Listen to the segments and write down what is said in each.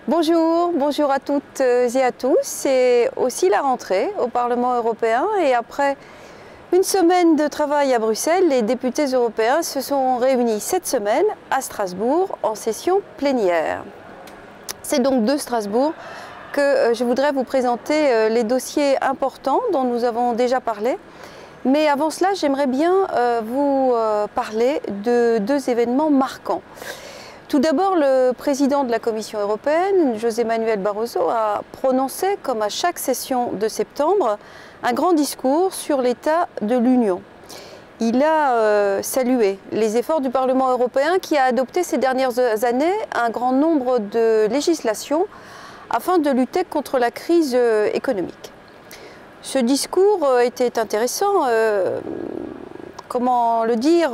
Bonjour, bonjour à toutes et à tous. C'est aussi la rentrée au Parlement européen et après une semaine de travail à Bruxelles, les députés européens se sont réunis cette semaine à Strasbourg en session plénière. C'est donc de Strasbourg que je voudrais vous présenter les dossiers importants dont nous avons déjà parlé. Mais avant cela, j'aimerais bien vous parler de deux événements marquants. Tout d'abord, le président de la Commission européenne, José Manuel Barroso, a prononcé, comme à chaque session de septembre, un grand discours sur l'état de l'Union. Il a salué les efforts du Parlement européen qui a adopté ces dernières années un grand nombre de législations afin de lutter contre la crise économique. Ce discours était intéressant. Comment le dire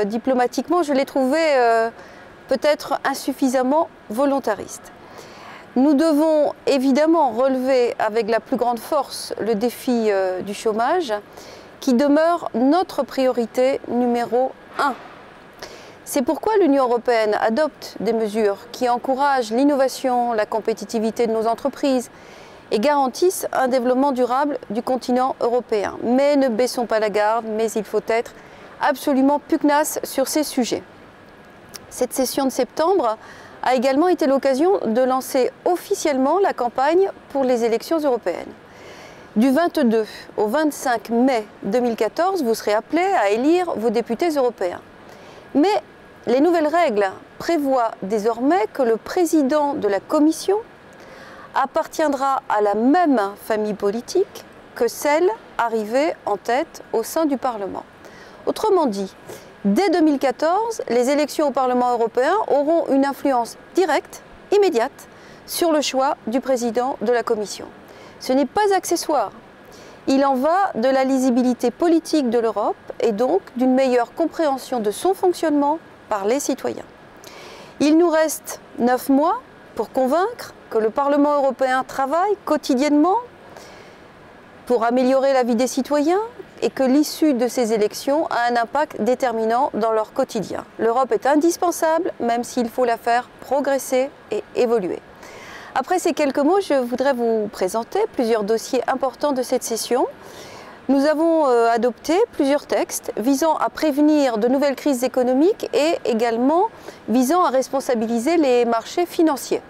diplomatiquement, je l'ai trouvé peut-être insuffisamment volontariste. Nous devons évidemment relever avec la plus grande force le défi du chômage qui demeure notre priorité numéro 1. C'est pourquoi l'Union européenne adopte des mesures qui encouragent l'innovation, la compétitivité de nos entreprises et garantissent un développement durable du continent européen. Mais ne baissons pas la garde, mais il faut être absolument pugnace sur ces sujets. Cette session de septembre a également été l'occasion de lancer officiellement la campagne pour les élections européennes. Du 22 au 25 mai 2014, vous serez appelés à élire vos députés européens. Mais les nouvelles règles prévoient désormais que le président de la Commission appartiendra à la même famille politique que celle arrivée en tête au sein du Parlement. Autrement dit, dès 2014, les élections au Parlement européen auront une influence directe, immédiate, sur le choix du président de la Commission. Ce n'est pas accessoire. Il en va de la lisibilité politique de l'Europe et donc d'une meilleure compréhension de son fonctionnement par les citoyens. Il nous reste 9 mois pour convaincre que le Parlement européen travaille quotidiennement pour améliorer la vie des citoyens et que l'issue de ces élections a un impact déterminant dans leur quotidien. L'Europe est indispensable, même s'il faut la faire progresser et évoluer. Après ces quelques mots, je voudrais vous présenter plusieurs dossiers importants de cette session. Nous avons adopté plusieurs textes visant à prévenir de nouvelles crises économiques et également visant à responsabiliser les marchés financiers.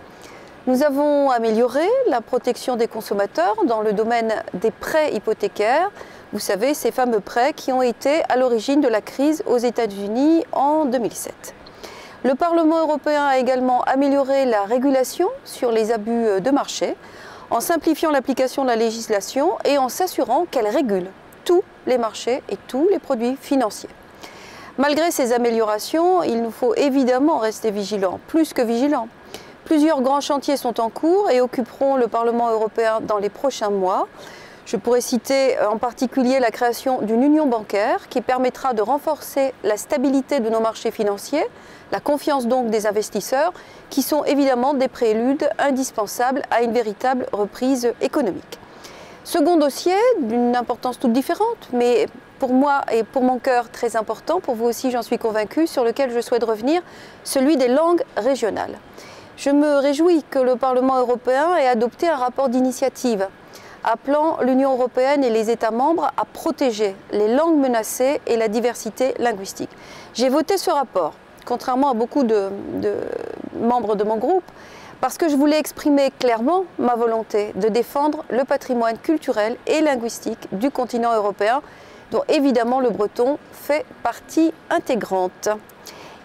Nous avons amélioré la protection des consommateurs dans le domaine des prêts hypothécaires. Vous savez, ces fameux prêts qui ont été à l'origine de la crise aux États-Unis en 2007. Le Parlement européen a également amélioré la régulation sur les abus de marché en simplifiant l'application de la législation et en s'assurant qu'elle régule tous les marchés et tous les produits financiers. Malgré ces améliorations, il nous faut évidemment rester vigilants, plus que vigilants. Plusieurs grands chantiers sont en cours et occuperont le Parlement européen dans les prochains mois. Je pourrais citer en particulier la création d'une union bancaire qui permettra de renforcer la stabilité de nos marchés financiers, la confiance donc des investisseurs, qui sont évidemment des préludes indispensables à une véritable reprise économique. Second dossier, d'une importance toute différente, mais pour moi et pour mon cœur très important, pour vous aussi j'en suis convaincue, sur lequel je souhaite revenir, celui des langues régionales. Je me réjouis que le Parlement européen ait adopté un rapport d'initiative appelant l'Union européenne et les États membres à protéger les langues menacées et la diversité linguistique. J'ai voté ce rapport, contrairement à beaucoup de membres de mon groupe, parce que je voulais exprimer clairement ma volonté de défendre le patrimoine culturel et linguistique du continent européen, dont évidemment le breton fait partie intégrante.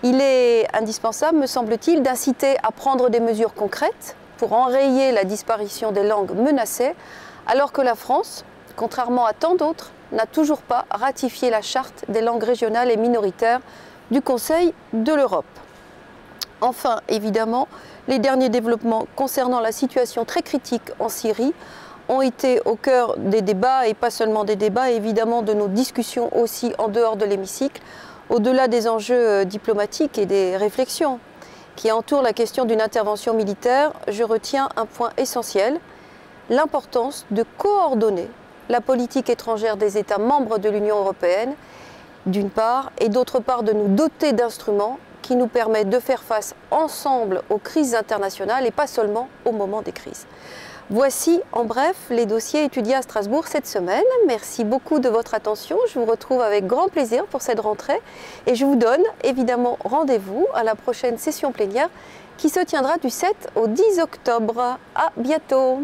Il est indispensable, me semble-t-il, d'inciter à prendre des mesures concrètes pour enrayer la disparition des langues menacées, alors que la France, contrairement à tant d'autres, n'a toujours pas ratifié la charte des langues régionales et minoritaires du Conseil de l'Europe. Enfin, évidemment, les derniers développements concernant la situation très critique en Syrie ont été au cœur des débats, et pas seulement des débats, évidemment de nos discussions aussi en dehors de l'hémicycle, au-delà des enjeux diplomatiques et des réflexions qui entourent la question d'une intervention militaire. Je retiens un point essentiel, l'importance de coordonner la politique étrangère des États membres de l'Union européenne, d'une part, et d'autre part de nous doter d'instruments qui nous permet de faire face ensemble aux crises internationales et pas seulement au moment des crises. Voici en bref les dossiers étudiés à Strasbourg cette semaine. Merci beaucoup de votre attention. Je vous retrouve avec grand plaisir pour cette rentrée et je vous donne évidemment rendez-vous à la prochaine session plénière qui se tiendra du 7 au 10 octobre. À bientôt!